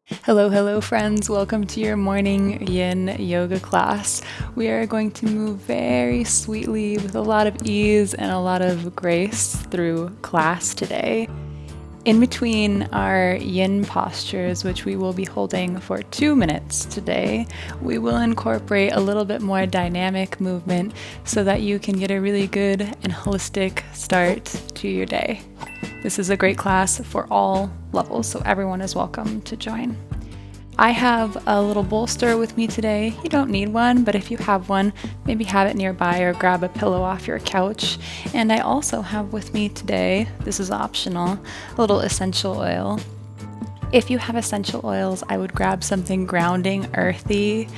Hello, hello, friends. Welcome to your morning yin yoga class. We are going to move very sweetly with a lot of ease and a lot of grace through class today. In between our yin postures, which we will be holding for 2 minutes today, we will incorporate a little bit more dynamic movement so that you can get a really good and holistic start to your day. This is a great class for all levels, so everyone is welcome to join. I have a little bolster with me today. You don't need one, but if you have one, maybe have it nearby or grab a pillow off your couch. And I also have with me today, this is optional, a little essential oil. If you have essential oils, I would grab something grounding, earthy,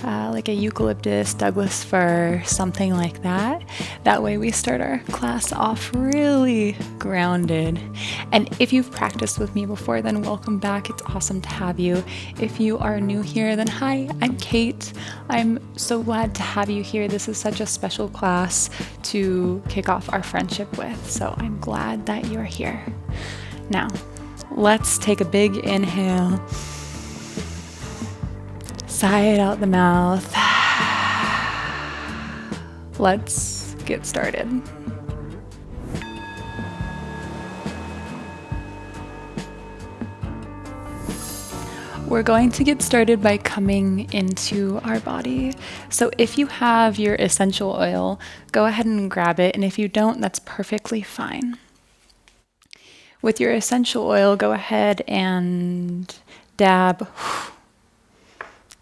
like a eucalyptus, Douglas fir, something like that. That way we start our class off really grounded. And if you've practiced with me before, then welcome back. It's awesome to have you. If you are new here, then hi, I'm Kate. I'm so glad to have you here. This is such a special class to kick off our friendship with, so I'm glad that you're here. Now, let's take a big inhale. Sigh it out the mouth. Let's get started. We're going to get started by coming into our body. So if you have your essential oil, go ahead and grab it. And if you don't, that's perfectly fine. With your essential oil, go ahead and dab.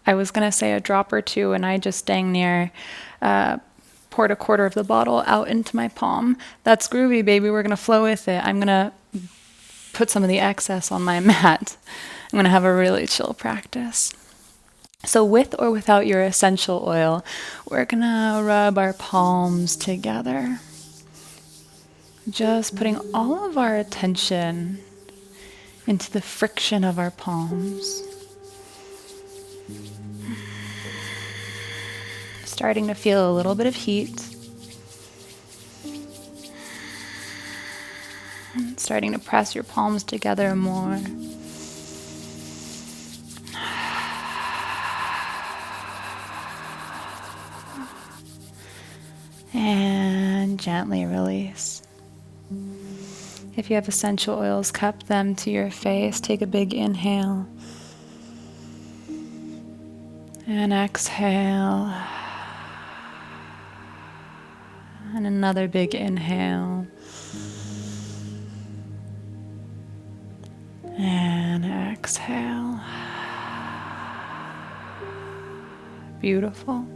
I was going to say a drop or two, and I just dang near poured a quarter of the bottle out into my palm. That's groovy, baby. We're going to flow with it. I'm going to put some of the excess on my mat. I'm going to have a really chill practice. So with or without your essential oil, we're going to rub our palms together. Just putting all of our attention into the friction of our palms. Starting to feel a little bit of heat. Starting to press your palms together more. And gently release. If you have essential oils, cup them to your face. Take a big inhale. And exhale. And another big inhale. And exhale. Beautiful.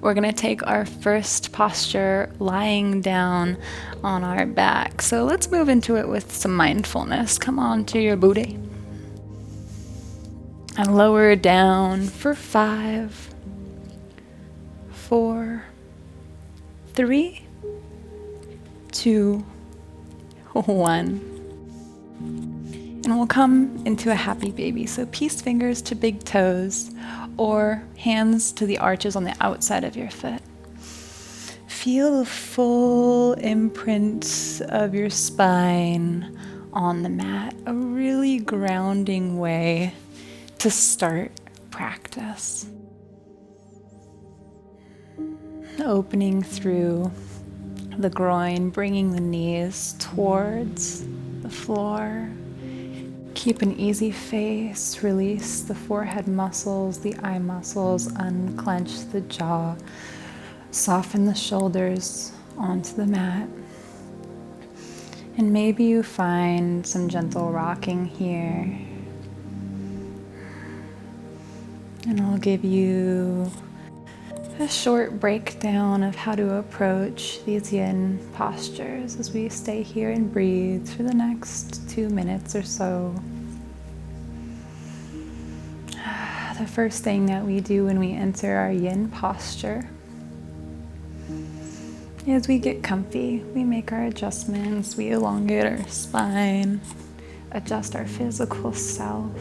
We're going to take our first posture lying down on our back. So let's move into it with some mindfulness. Come on to your booty. And lower down for 5, 4, 3, 2, 1. And we'll come into a happy baby. So peace fingers to big toes or hands to the arches on the outside of your foot. Feel the full imprint of your spine on the mat. A really grounding way to start practice. Opening through the groin, bringing the knees towards the floor. Keep an easy face, release the forehead muscles, the eye muscles, unclench the jaw, soften the shoulders onto the mat. And maybe you find some gentle rocking here. And I'll give you a short breakdown of how to approach these yin postures as we stay here and breathe for the next 2 minutes or so. The first thing that we do when we enter our yin posture is we get comfy. We make our adjustments, we elongate our spine, adjust our physical self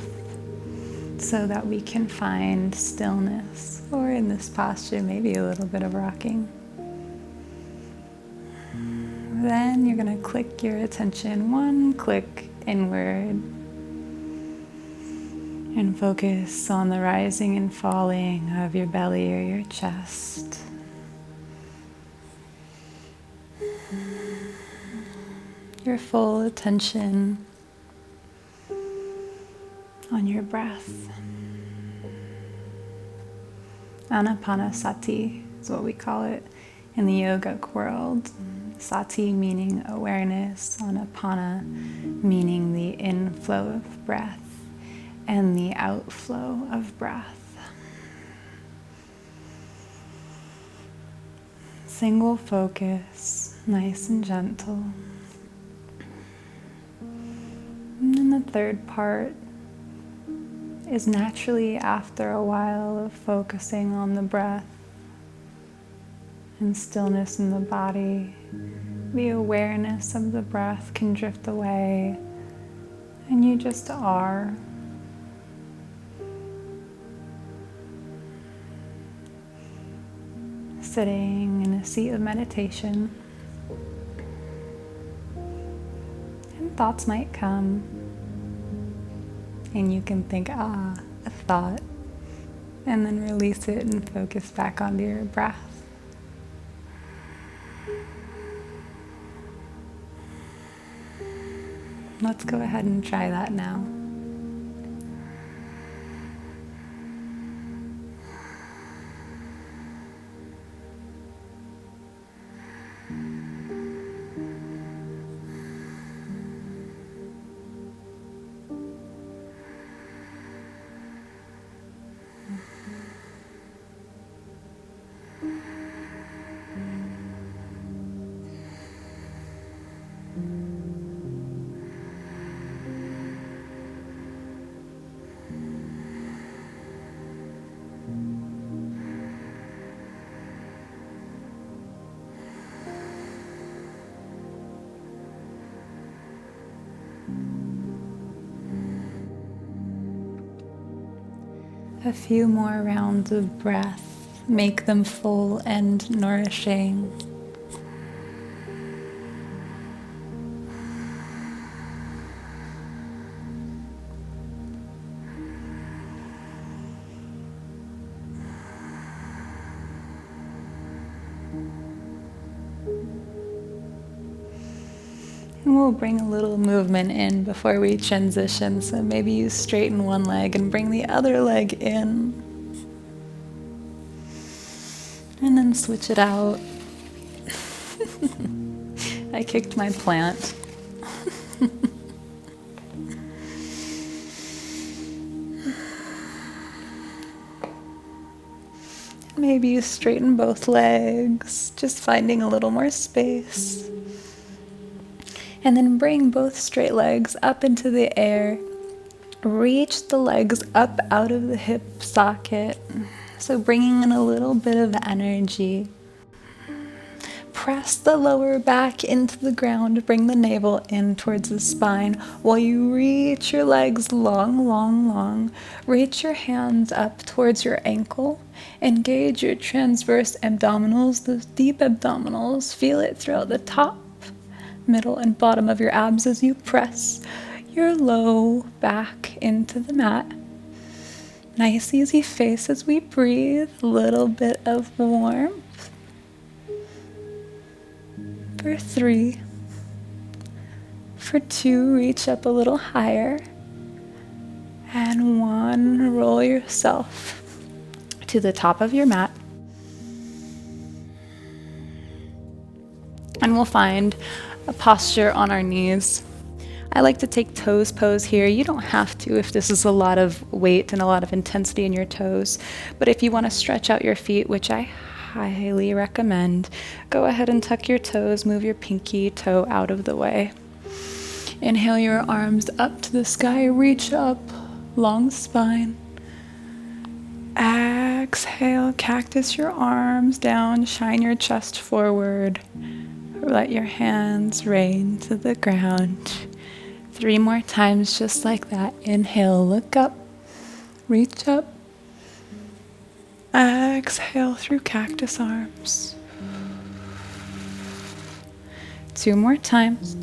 so that we can find stillness, or in this posture, maybe a little bit of rocking. Then you're going to click your attention one click inward. And focus on the rising and falling of your belly or your chest. Your full attention on your breath. Anapanasati is what we call it in the yogic world. Sati meaning awareness, anapana meaning the inflow of breath and the outflow of breath. Single focus, nice and gentle. And then the third part is naturally after a while of focusing on the breath and stillness in the body, the awareness of the breath can drift away and you just are. Sitting in a seat of meditation, and thoughts might come, and you can think, a thought, and then release it and focus back onto your breath. Let's go ahead and try that now. A few more rounds of breath, make them full and nourishing. And we'll bring a little movement in before we transition. So maybe you straighten one leg and bring the other leg in. And then switch it out. I kicked my plant. Maybe you straighten both legs, just finding a little more space. And then bring both straight legs up into the air. Reach the legs up out of the hip socket. So bringing in a little bit of energy. Press the lower back into the ground. Bring the navel in towards the spine while you reach your legs long, long, long. Reach your hands up towards your ankle. Engage your transverse abdominals, those deep abdominals. Feel it throughout the top, middle, and bottom of your abs as you press your low back into the mat. Nice easy face as we breathe, a little bit of warmth. For 3. For 2, reach up a little higher. And 1, roll yourself to the top of your mat. And we'll find a posture on our knees. I like to take toes pose here. You don't have to if this is a lot of weight and a lot of intensity in your toes. But if you want to stretch out your feet, which I highly recommend, go ahead and tuck your toes, move your pinky toe out of the way. Inhale your arms up to the sky, reach up, long spine. Exhale, cactus your arms down, shine your chest forward. Let your hands rain to the ground. 3 more times just like that. Inhale, look up, reach up. Exhale through cactus arms. 2 more times.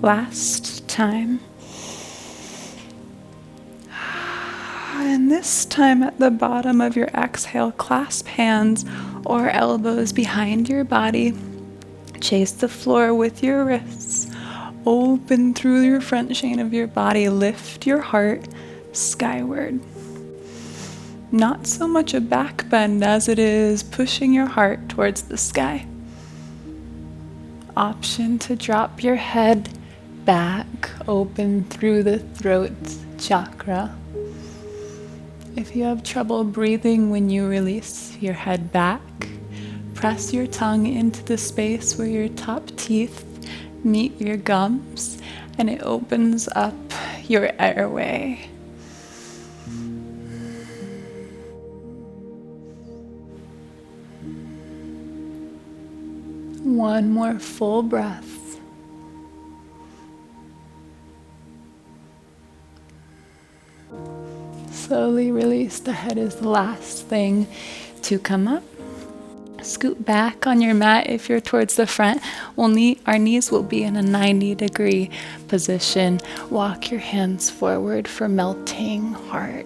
Last time. And this time at the bottom of your exhale, clasp hands or elbows behind your body. Chase the floor with your wrists. Open through your front chain of your body. Lift your heart skyward. Not so much a back bend as it is pushing your heart towards the sky. Option to drop your head back, open through the throat chakra. If you have trouble breathing when you release your head back, press your tongue into the space where your top teeth meet your gums, and it opens up your airway. One more full breath. Slowly release the head is the last thing to come up. Scoot back on your mat if you're towards the front. Our knees will be in a 90-degree position. Walk your hands forward for melting heart.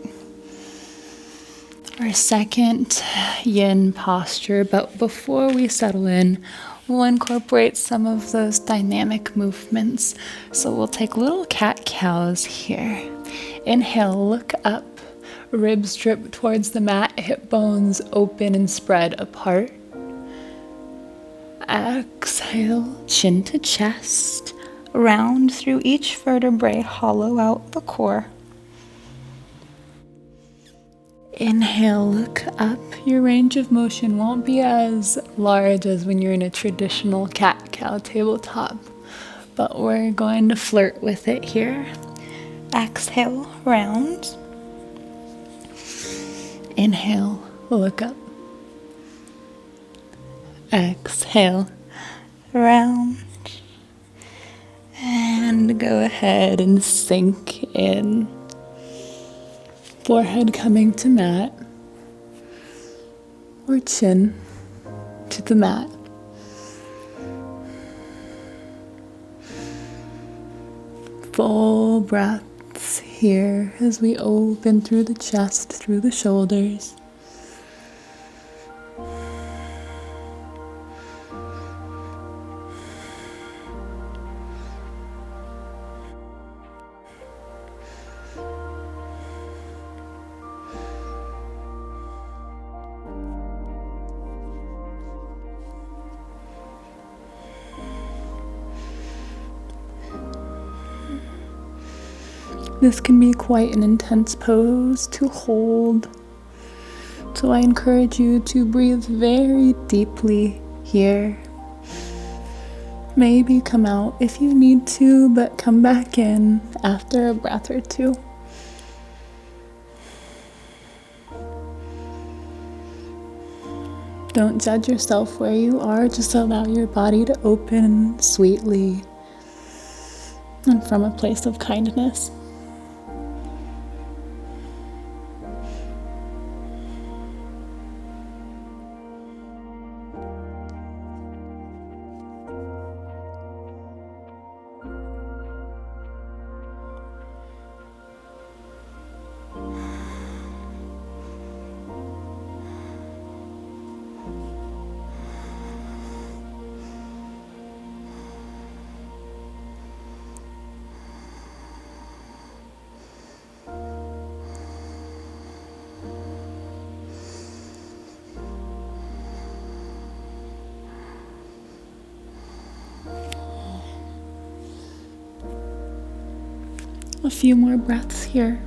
Our second yin posture, but before we settle in, we'll incorporate some of those dynamic movements. So we'll take little cat-cows here. Inhale, look up, ribs drip towards the mat, hip bones open and spread apart. Exhale, chin to chest, round through each vertebrae, hollow out the core. Inhale, look up. Your range of motion won't be as large as when you're in a traditional cat-cow tabletop, but we're going to flirt with it here. Exhale, round. Inhale, look up. Exhale, round. And go ahead and sink in. Forehead coming to mat, or chin to the mat. Full breaths here as we open through the chest, through the shoulders. This can be quite an intense pose to hold, so I encourage you to breathe very deeply here. Maybe come out if you need to, but come back in after a breath or two. Don't judge yourself where you are, just allow your body to open sweetly and from a place of kindness. A few more breaths here.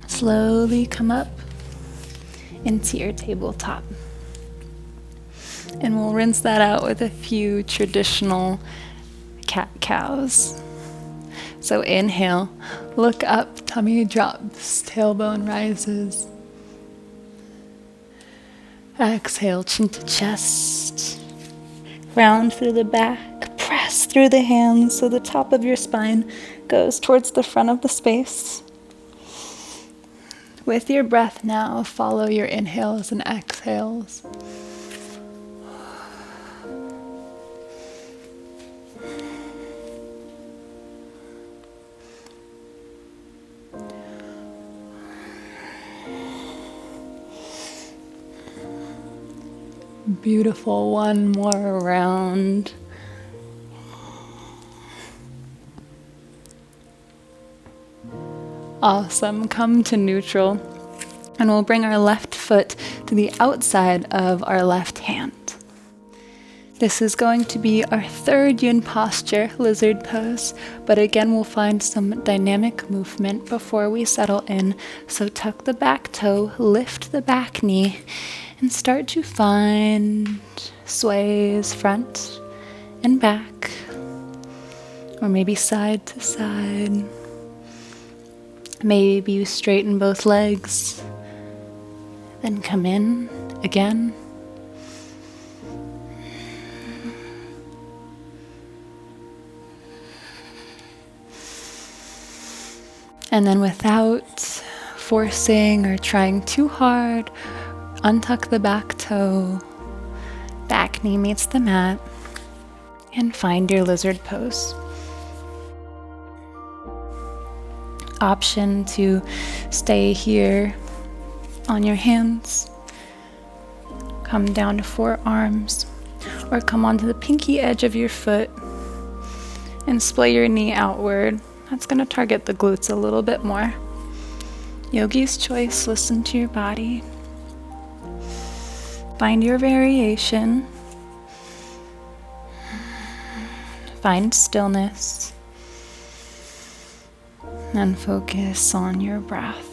Slowly come up into your tabletop. And we'll rinse that out with a few traditional cat-cows. So inhale, look up, tummy drops, tailbone rises. Exhale, chin to chest. Round through the back, press press through the hands so the top of your spine goes towards the front of the space. With your breath now, follow your inhales and exhales. Beautiful. One more round. Awesome. Come to neutral. And we'll bring our left foot to the outside of our left hand. This is going to be our third yin posture, lizard pose, but again we'll find some dynamic movement before we settle in. So tuck the back toe, lift the back knee, and start to find sways front and back, or maybe side to side. Maybe you straighten both legs, then come in again. And then without forcing or trying too hard, untuck the back toe, back knee meets the mat, and find your lizard pose. Option to stay here on your hands, come down to forearms, or come onto the pinky edge of your foot and splay your knee outward. That's going to target the glutes a little bit more. Yogi's choice, listen to your body. Find your variation. Find stillness. And focus on your breath.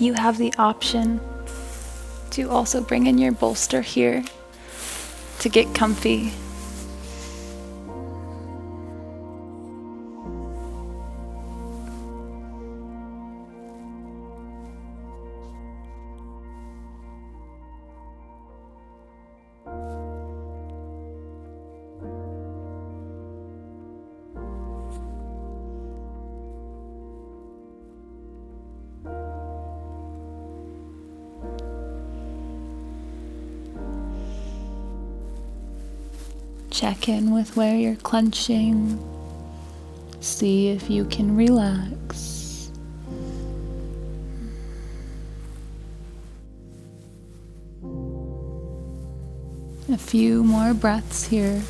You have the option to also bring in your bolster here to get comfy. Check in with where you're clenching. See if you can relax. A few more breaths here.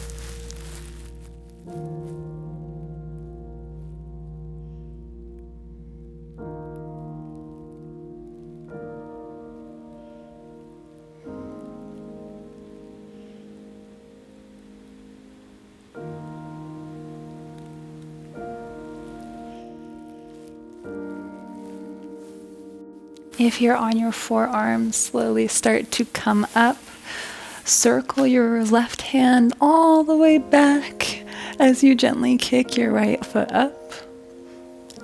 If you're on your forearms, slowly start to come up. Circle your left hand all the way back as you gently kick your right foot up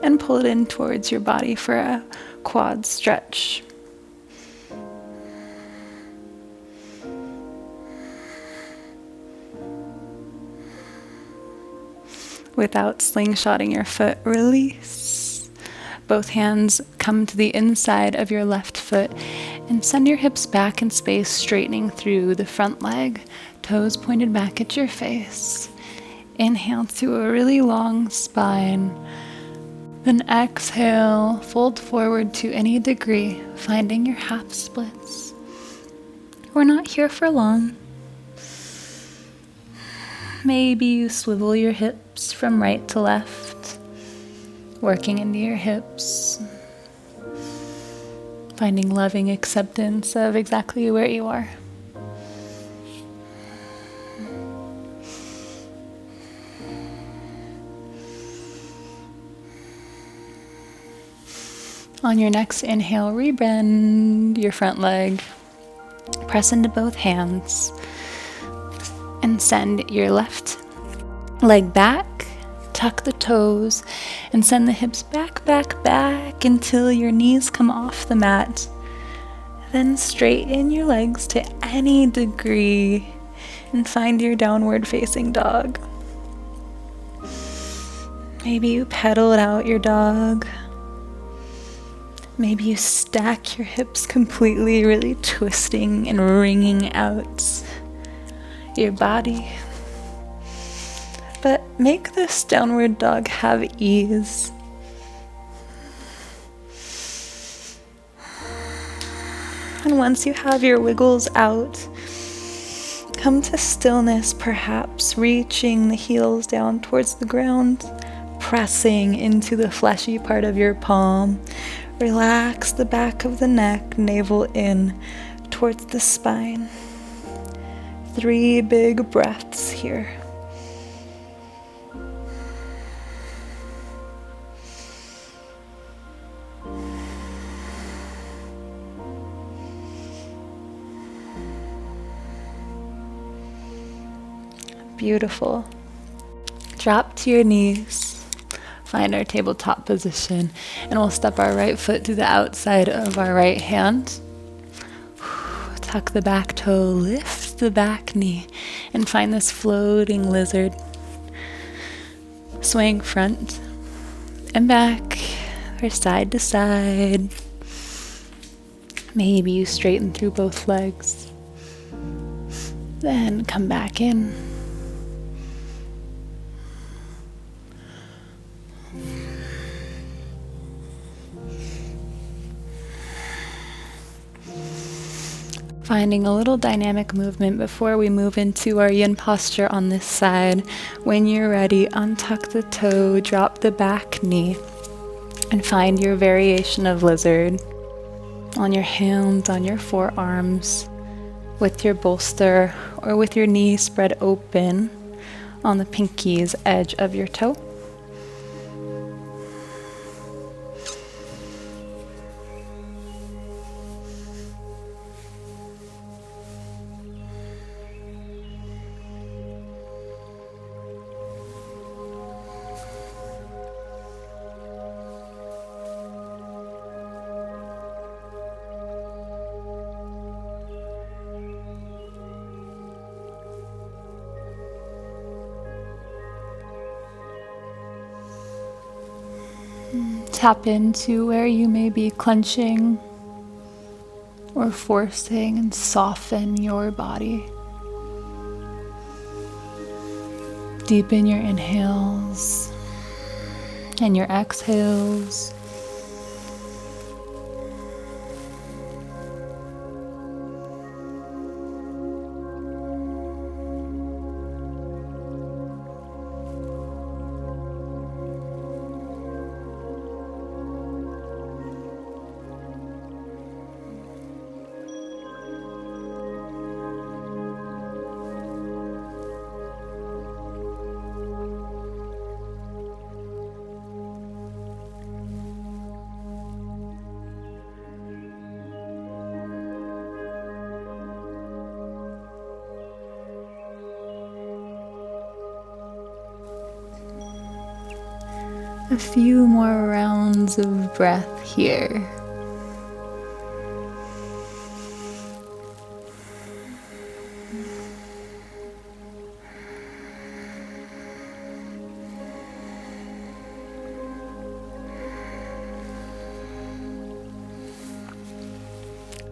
and pull it in towards your body for a quad stretch. Without slingshotting your foot, release. Both hands come to the inside of your left foot and send your hips back in space, straightening through the front leg, toes pointed back at your face. Inhale to a really long spine. Then exhale, fold forward to any degree, finding your half splits. We're not here for long. Maybe you swivel your hips from right to left, working into your hips, finding loving acceptance of exactly where you are. On your next inhale, rebend your front leg. Press into both hands and send your left leg back. Tuck the toes and send the hips back, back, back until your knees come off the mat. Then straighten your legs to any degree and find your downward facing dog. Maybe you pedal out your dog. Maybe you stack your hips completely, really twisting and wringing out your body. But make this downward dog have ease. And once you have your wiggles out, come to stillness, perhaps reaching the heels down towards the ground, pressing into the fleshy part of your palm. Relax the back of the neck, navel in towards the spine. 3 big breaths here. Beautiful. Drop to your knees. Find our tabletop position, and we'll step our right foot to the outside of our right hand. Tuck the back toe, lift the back knee, and find this floating lizard. Swing front and back, or side to side. Maybe you straighten through both legs. Then come back in. Finding a little dynamic movement before we move into our yin posture on this side. When you're ready, untuck the toe, drop the back knee, and find your variation of lizard on your hands, on your forearms, with your bolster, or with your knee spread open on the pinky's edge of your toe. Tap into where you may be clenching or forcing, and soften your body. Deepen your inhales and your exhales. A few more rounds of breath here.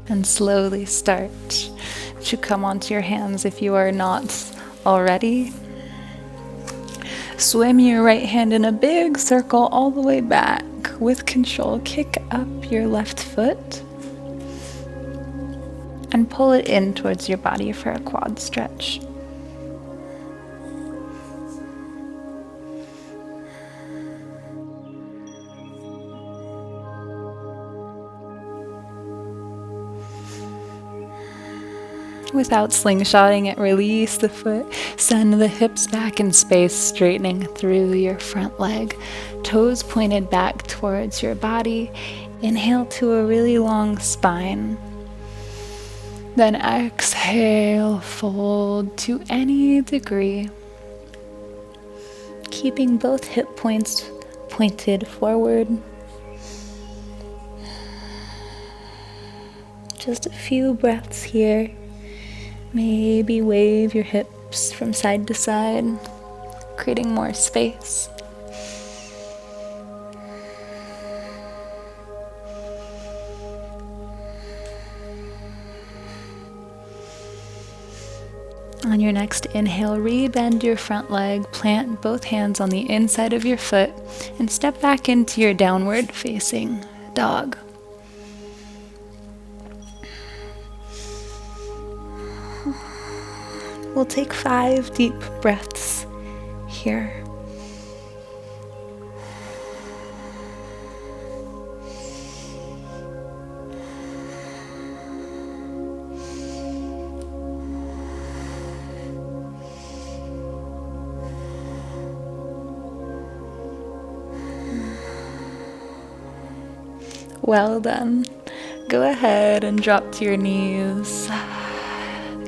And slowly start to come onto your hands if you are not already. Swim your right hand in a big circle all the way back. With control, kick up your left foot and pull it in towards your body for a quad stretch. Without slingshotting it, release the foot. Send the hips back in space, straightening through your front leg. Toes pointed back towards your body. Inhale to a really long spine. Then exhale, fold to any degree, keeping both hip points pointed forward. Just a few breaths here. Maybe wave your hips from side to side, creating more space. On your next inhale, rebend your front leg, plant both hands on the inside of your foot, and step back into your downward facing dog. We'll take 5 deep breaths here. Well done. Go ahead and drop to your knees.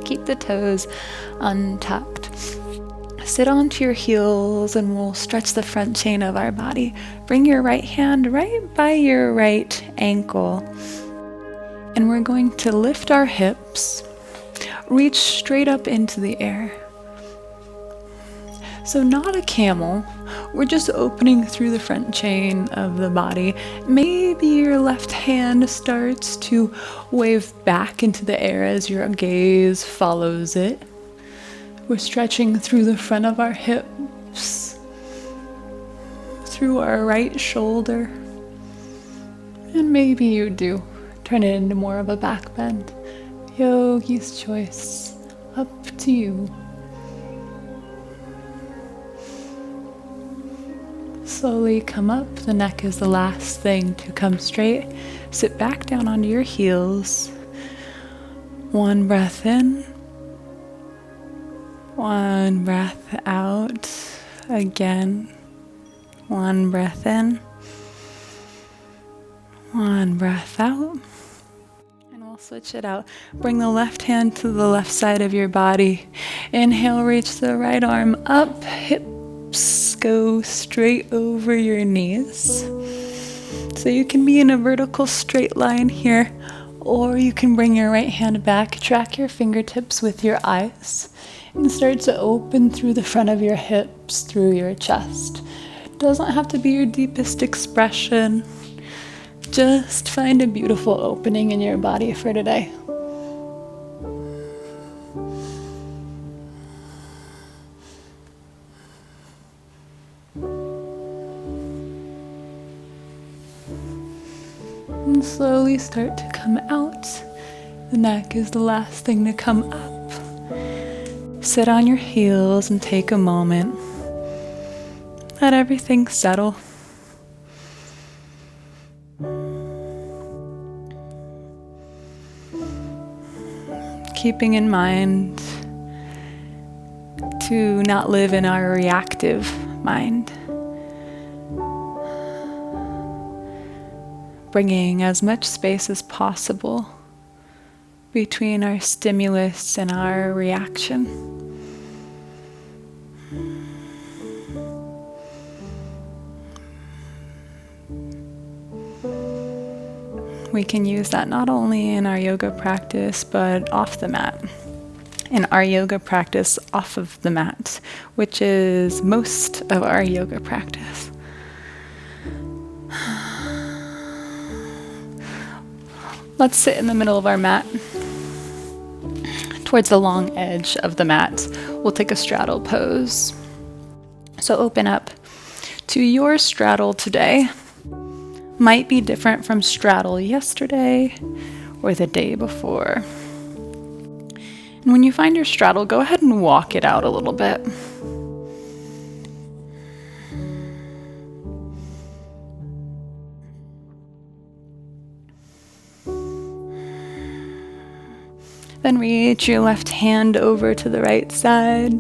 Keep the toes untucked. Sit onto your heels and we'll stretch the front chain of our body. Bring your right hand right by your right ankle. And we're going to lift our hips, reach straight up into the air. So not a camel, we're just opening through the front chain of the body. Maybe your left hand starts to wave back into the air as your gaze follows it. We're stretching through the front of our hips, through our right shoulder. And maybe you do turn it into more of a back bend. Yogi's choice, up to you. Slowly come up. The neck is the last thing to come straight. Sit back down onto your heels. 1 breath in. 1 breath out. Again. 1 breath in. 1 breath out. And we'll switch it out. Bring the left hand to the left side of your body. Inhale, reach the right arm up. Hips go straight over your knees. So you can be in a vertical straight line here, or you can bring your right hand back, track your fingertips with your eyes, and start to open through the front of your hips, through your chest. It doesn't have to be your deepest expression. Just find a beautiful opening in your body for today. And slowly start to come out. The neck is the last thing to come up. Sit on your heels and take a moment. Let everything settle. Keeping in mind to not live in our reactive mind. Bringing as much space as possible between our stimulus and our reaction. We can use that not only in our yoga practice, but off the mat. In our yoga practice off of the mat, which is most of our yoga practice. Let's sit in the middle of our mat, towards the long edge of the mat. We'll take a straddle pose. So open up to your straddle today. Might be different from straddle yesterday or the day before. And when you find your straddle, go ahead and walk it out a little bit. Then reach your left hand over to the right side.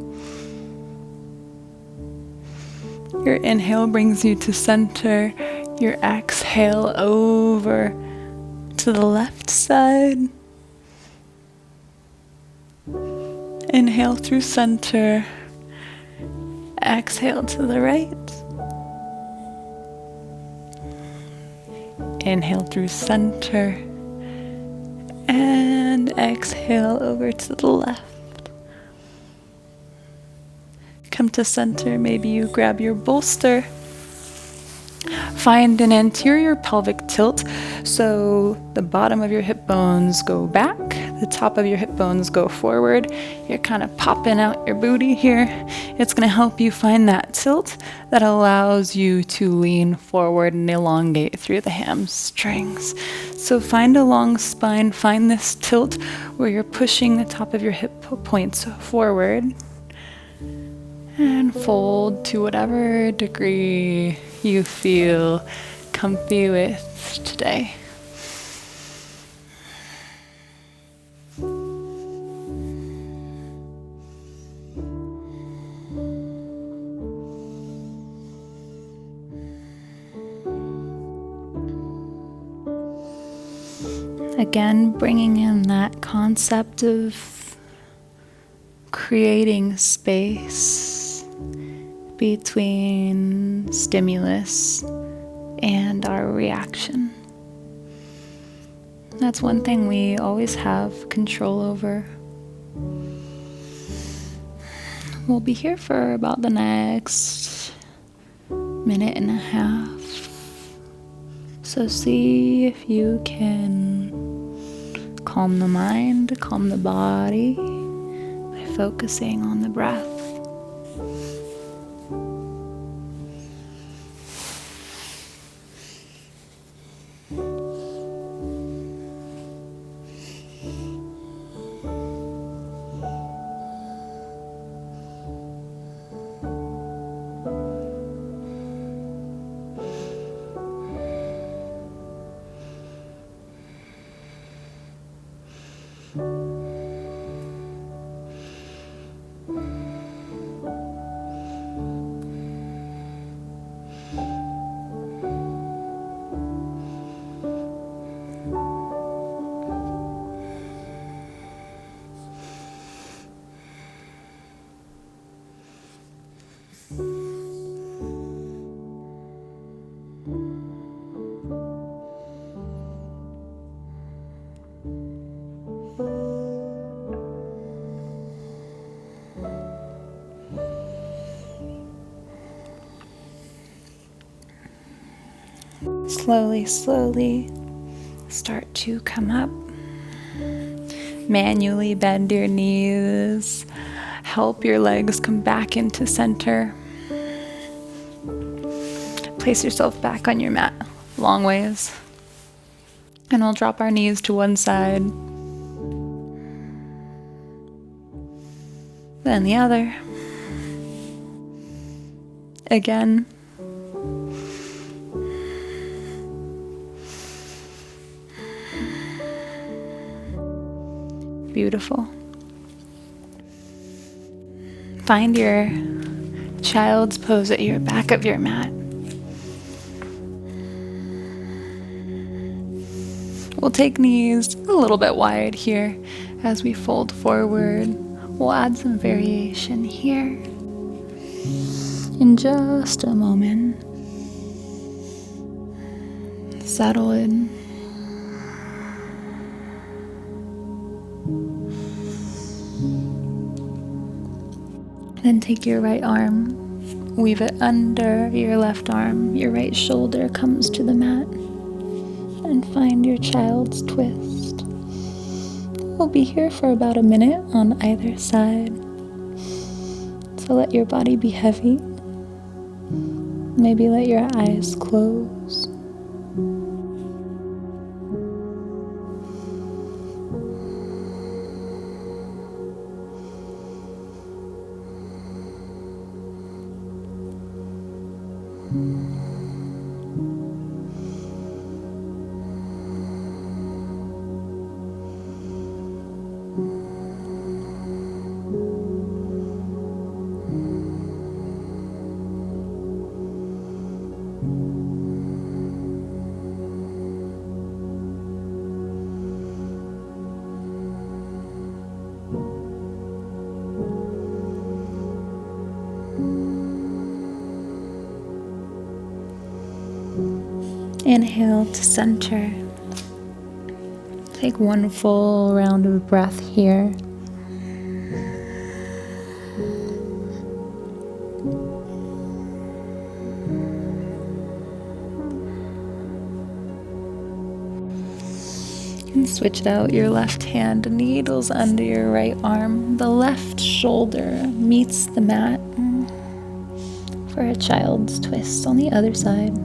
Your inhale brings you to center. Your exhale over to the left side. Inhale through center. Exhale to the right. Inhale through center. And exhale over to the left. Come to center. Maybe you grab your bolster. Find an anterior pelvic tilt, so the bottom of your hip bones go back, the top of your hip bones go forward. You're kind of popping out your booty here. It's going to help you find that tilt that allows you to lean forward and elongate through the hamstrings. So find a long spine, find this tilt where you're pushing the top of your hip points forward. And fold to whatever degree you feel comfy with today. Again, bringing in that concept of creating space between stimulus and our reaction. That's one thing we always have control over. We'll be here for about the next minute and a half. So see if you can calm the mind, calm the body by focusing on the breath. Slowly start to come up. Manually bend your knees. Help your legs come back into center. Place yourself back on your mat, long ways. And we'll drop our knees to one side, then the other. Again. Beautiful. Find your child's pose at your back of your mat. We'll take knees a little bit wide here as we fold forward. We'll add some variation here in just a moment. Settle in. Then take your right arm, weave it under your left arm. Your right shoulder comes to the mat. And find your child's twist. We'll be here for about a minute on either side. So let your body be heavy. Maybe let your eyes close. Inhale to center. Take one full round of breath here. And switch out. Your left hand needles under your right arm. The left shoulder meets the mat for a child's twist on the other side.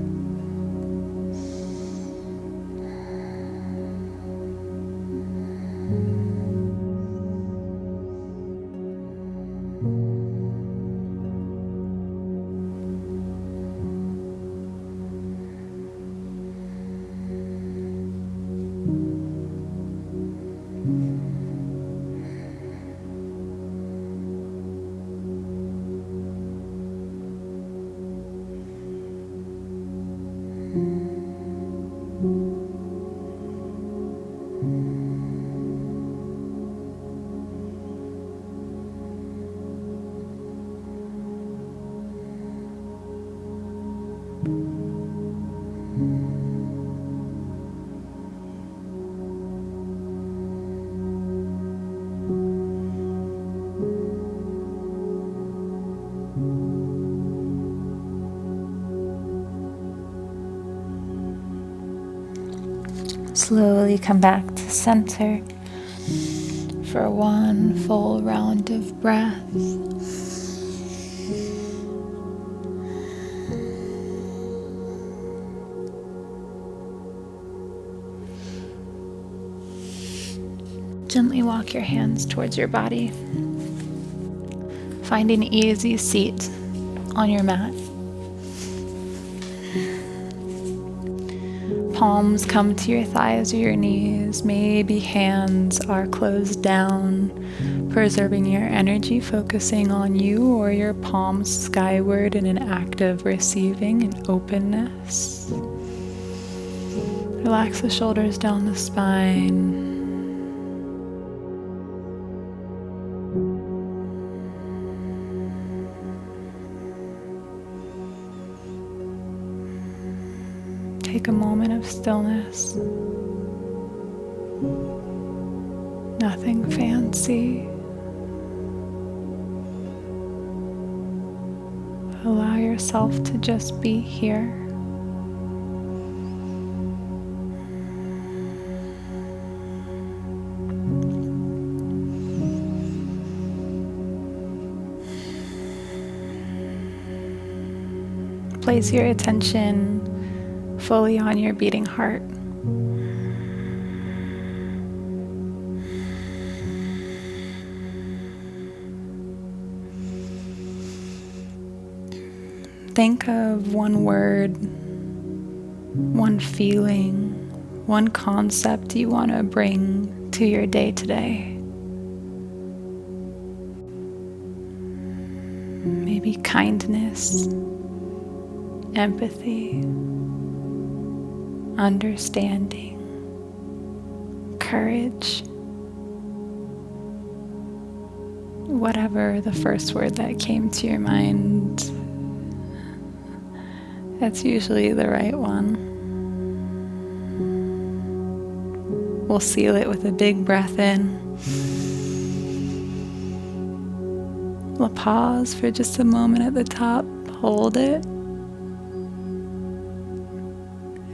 Slowly come back to center for one full round of breath. Gently walk your hands towards your body. Find an easy seat on your mat. Palms come to your thighs or your knees. Maybe hands are closed down, preserving your energy, focusing on you, or your palms skyward in an act of receiving and openness. Relax the shoulders down the spine. Take a moment of stillness. Nothing fancy. Allow yourself to just be here. Place your attention fully on your beating heart. Think of one word, one feeling, one concept you want to bring to your day today. Maybe kindness, empathy, understanding, courage, whatever the first word that came to your mind, that's usually the right one. We'll seal it with a big breath in. We'll pause for just a moment at the top, hold it,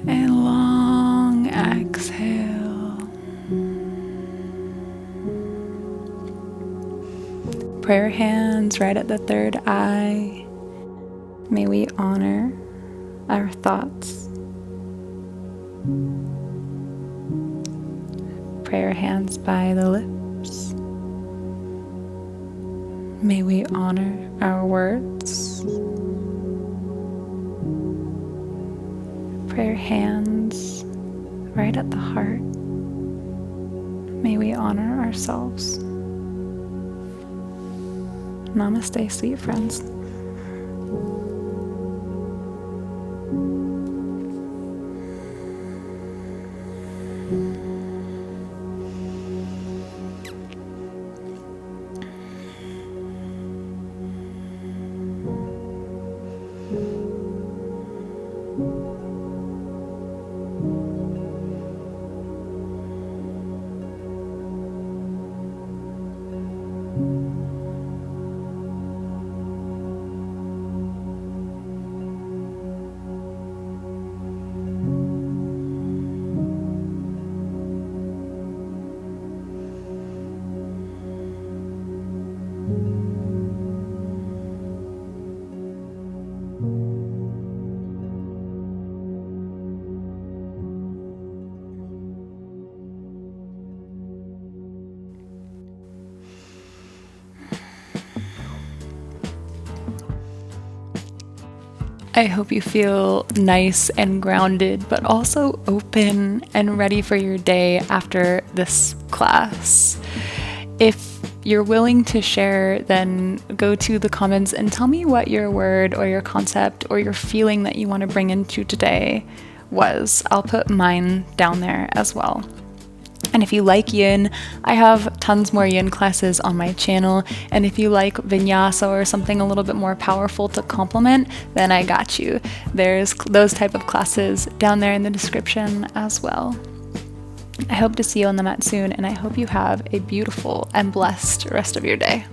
and long exhale. Prayer hands right at the third eye. May we honor our thoughts. Prayer hands by the lips. May we honor our words. Prayer hands right at the heart. May we honor ourselves. Namaste, sweet friends. I hope you feel nice and grounded, but also open and ready for your day after this class. If you're willing to share, then go to the comments and tell me what your word or your concept or your feeling that you want to bring into today was. I'll put mine down there as well. And if you like yin, I have tons more yin classes on my channel. And if you like vinyasa or something a little bit more powerful to complement, then I got you. There's those type of classes down there in the description as well. I hope to see you on the mat soon, and I hope you have a beautiful and blessed rest of your day.